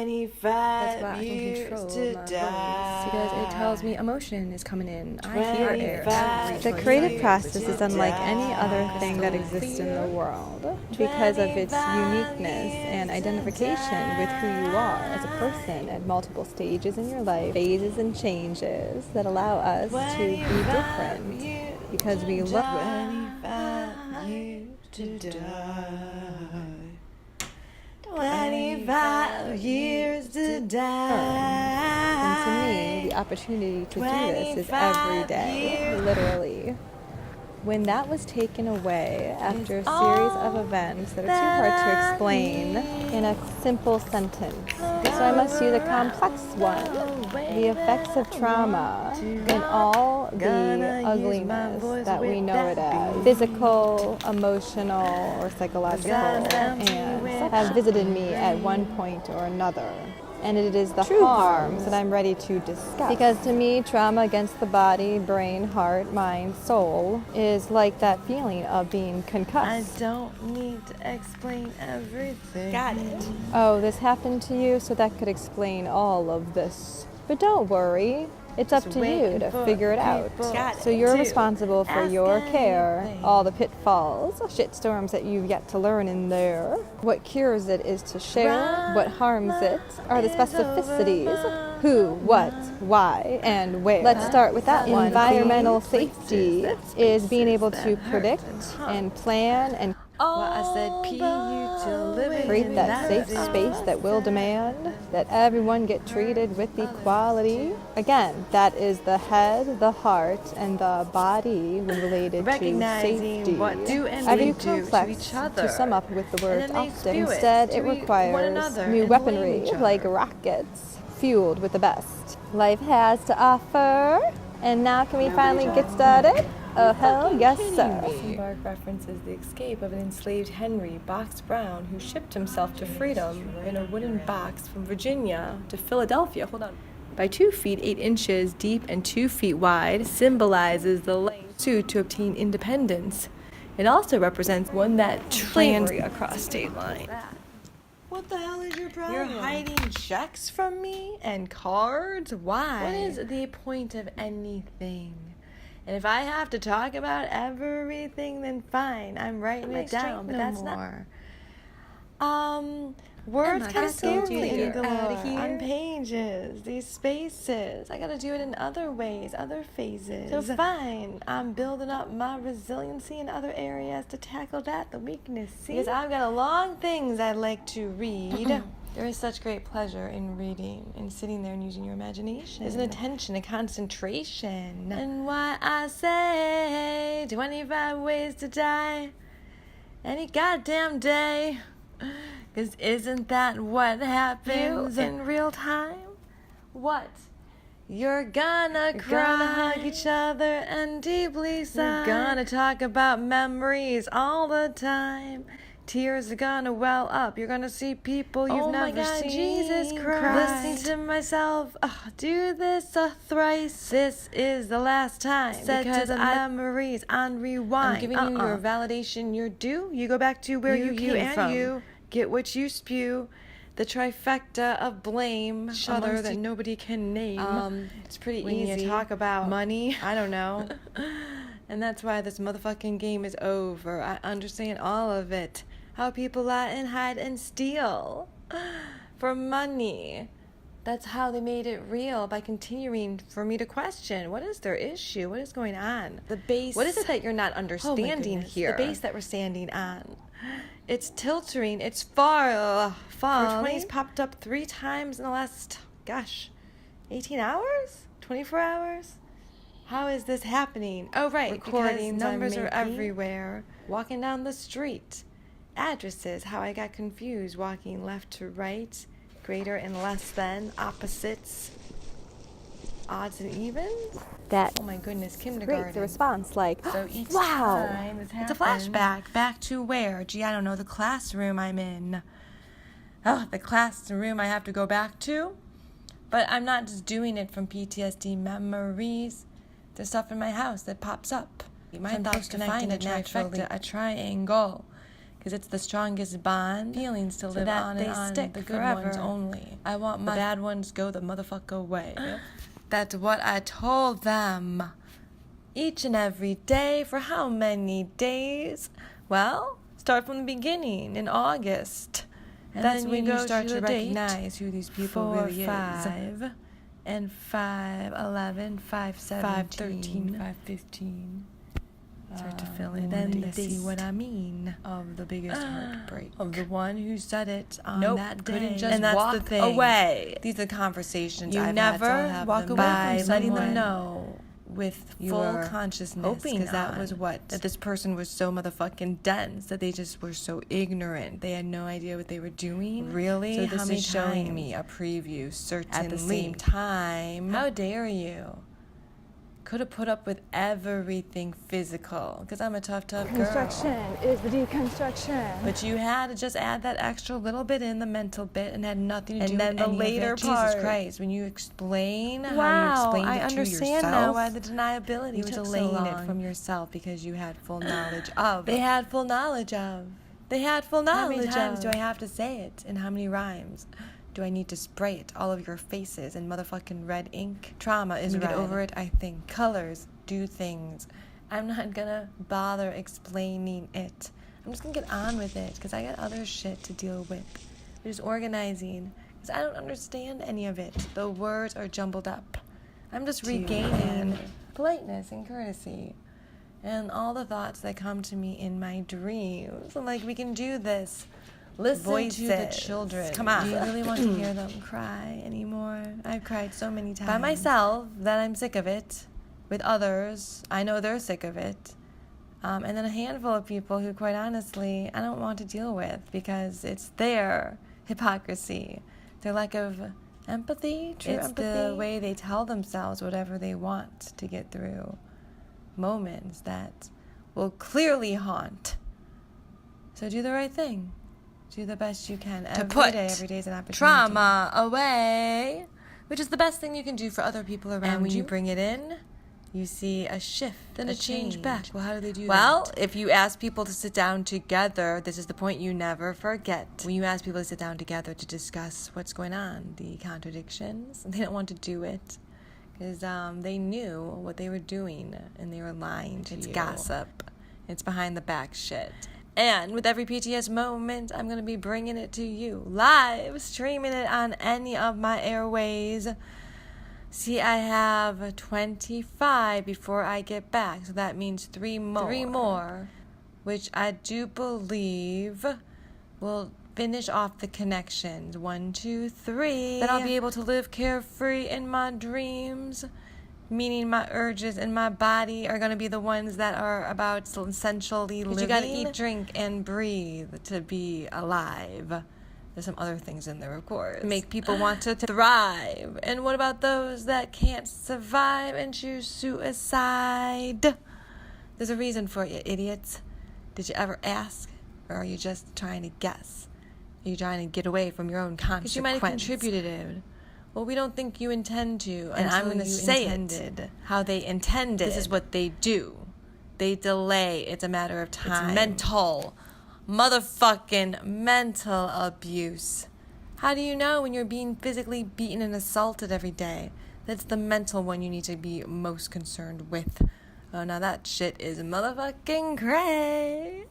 That's why I can control my voice, because it tells me emotion is coming in. I hear it. The creative process is unlike any other thing that exists in the world because of its uniqueness and identification with who you are as a person at multiple stages in your life, phases and changes that allow us to be different because we look 25 years to die. 25 years to die. And to me, the opportunity to do this is every day, literally. When that was taken away after a series of events that are too hard to explain in a simple sentence, so I must use a complex one. The effects of trauma and all the ugliness that we know it as, physical, emotional, or psychological, and have visited me at one point or another. And it is the harms that I'm ready to discuss. Because to me, trauma against the body, brain, heart, mind, soul is like that feeling of being concussed. I don't need to explain everything. Got it. Oh, this happened to you, so that could explain all of this. But don't worry. It's up to you to figure it out. So you're responsible for your care, all the pitfalls, shitstorms that you've yet to learn in there. What cures it is to share. What harms it are the specificities. Who, what, why, and where. Let's start with that one. Environmental safety is being able to predict and plan and create that safe space that will demand that everyone get treated with equality. Again, that is the head, the heart, and the body when related to safety. What do and Every we do complex, to each other. to sum up with the words then they often. spew it Instead, to it requires one another new and weaponry, blame each like other. rockets, fueled with the best life has to offer. And now can we finally get started? Oh, hell yes, sir. Bark references the escape of an enslaved Henry Box Brown who shipped himself to freedom in a wooden box from Virginia to Philadelphia. By 2 feet 8 inches deep and 2 feet wide, symbolizes the length to obtain independence. It also represents one that slavery across state lines. What the hell is your problem? You're hiding checks from me and cards? Why? What is the point of anything? And if I have to talk about everything, then fine. I'm writing it down, but that's not. Words kind of scare me on pages. These spaces. I gotta do it in other ways, other phases. So fine. I'm building up my resiliency in other areas to tackle the weakness. See? Because I've got a long things I'd like to read. There is such great pleasure in reading and sitting there and using your imagination. There's an attention, a concentration. And why I say 25 ways to die any goddamn day. Because isn't that what happens in real time? What? You're gonna cry, gonna hug each other and deeply sigh. You're gonna talk about memories all the time. Tears are gonna well up. You're gonna see people you've never seen. Jesus Christ. Listening to myself do this thrice. This is the last time. Because of memories on rewind. I'm giving you your validation, your due. You go back to where you came from. You get what you spew. The trifecta of blame, other that nobody can name. It's pretty easy. When you talk about money, I don't know. And that's why this motherfucking game is over. I understand all of it. How people lie and hide and steal for money. That's how they made it real, by continuing for me to question. What is their issue? What is going on? The base. What is it that you're not understanding here? The base that we're standing on. It's tilting. It's falling. 420's popped up 3 times in the last, 18 hours? 24 hours? How is this happening? Oh, right. Recordings, numbers are everywhere. Walking down the street. Addresses. How I got confused. Walking left to right. Greater and less than. Opposites. Odds and evens. That. Oh my goodness. Kindergarten. Great. The response, like, so each wow. time it's a flashback. Back to where? Gee, I don't know. The classroom I'm in. Oh, the classroom I have to go back to? But I'm not just doing it from PTSD memories. There's stuff in my house that pops up. My thoughts connecting a trifecta, a triangle. Because it's the strongest bond. Feelings to live on and on. Stick the good forever. ones only. I want my bad ones go the motherfucker way. That's what I told them. Each and every day. For how many days? Well, start from the beginning in August. And that's then when you start to recognize who these people really is. 5 and 5, 11, 5, 17, 5, 13, 5, 15. Start to fill in then they see what I mean of the biggest heartbreak of the one who said it on that day. Couldn't just and that's walk the thing. Away. These are conversations I've had to have walk away by from letting them know with full consciousness, because that was what that this person was so motherfucking dense that they just were so ignorant. They had no idea what they were doing. Really? So this is showing me a preview. Certainly. At the same time, how dare you? Could have put up with everything physical, because I'm a tough girl. Construction is the deconstruction. But you had to just add that extra little bit in, the mental bit, and had nothing to do with then the any later of it. part. Jesus Christ, when you explain how you Wow, explained I it to understand yourself, now why the deniability you was took so delaying it long. from yourself because you had full knowledge of. They had full knowledge of. They had full knowledge of. How many times do I have to say it, and how many rhymes? Do I need to spray it all over your faces in motherfucking red ink? Trauma is red. Get over it, I think. Colors do things. I'm not gonna bother explaining it. I'm just gonna get on with it, because I got other shit to deal with. There's organizing, because I don't understand any of it. The words are jumbled up. I'm just regaining politeness and courtesy and all the thoughts that come to me in my dreams. I'm like, we can do this. Listen Voices. To the children. Come on. Do you really want to hear them cry anymore? I've cried so many times. By myself, that I'm sick of it. With others, I know they're sick of it. And then a handful of people who, quite honestly, I don't want to deal with, because it's their hypocrisy, their lack of empathy, true empathy. It's the way they tell themselves whatever they want to get through moments that will clearly haunt. So do the right thing. Do the best you can every day. Every day is an opportunity. Trauma away, which is the best thing you can do for other people around you. And when you bring it in, you see a shift and a change back. Well, how do they do that? Well, if you ask people to sit down together, this is the point you never forget. When you ask people to sit down together to discuss what's going on, the contradictions, they don't want to do it because they knew what they were doing and they were lying to you. It's gossip. It's behind the back shit. And with every PTS moment, I'm going to be bringing it to you live, streaming it on any of my airways. See, I have 25 before I get back, so that means 3 more. 3 more, which I do believe will finish off the connections. 1, 2, 3. Then I'll be able to live carefree in my dreams. Meaning my urges and my body are going to be the ones that are about essentially living. You got to eat, drink, and breathe to be alive. There's some other things in there, of course. Make people want to thrive. And what about those that can't survive and choose suicide? There's a reason for it, you idiots. Did you ever ask? Or are you just trying to guess? Are you trying to get away from your own consequence? Because you might have contributed. Well, we don't think you intend to, and I'm going to say it how they intended. This is what they do. They delay. It's a matter of time. It's mental, motherfucking mental abuse. How do you know when you're being physically beaten and assaulted every day? That's the mental one you need to be most concerned with. Oh, now that shit is motherfucking cray.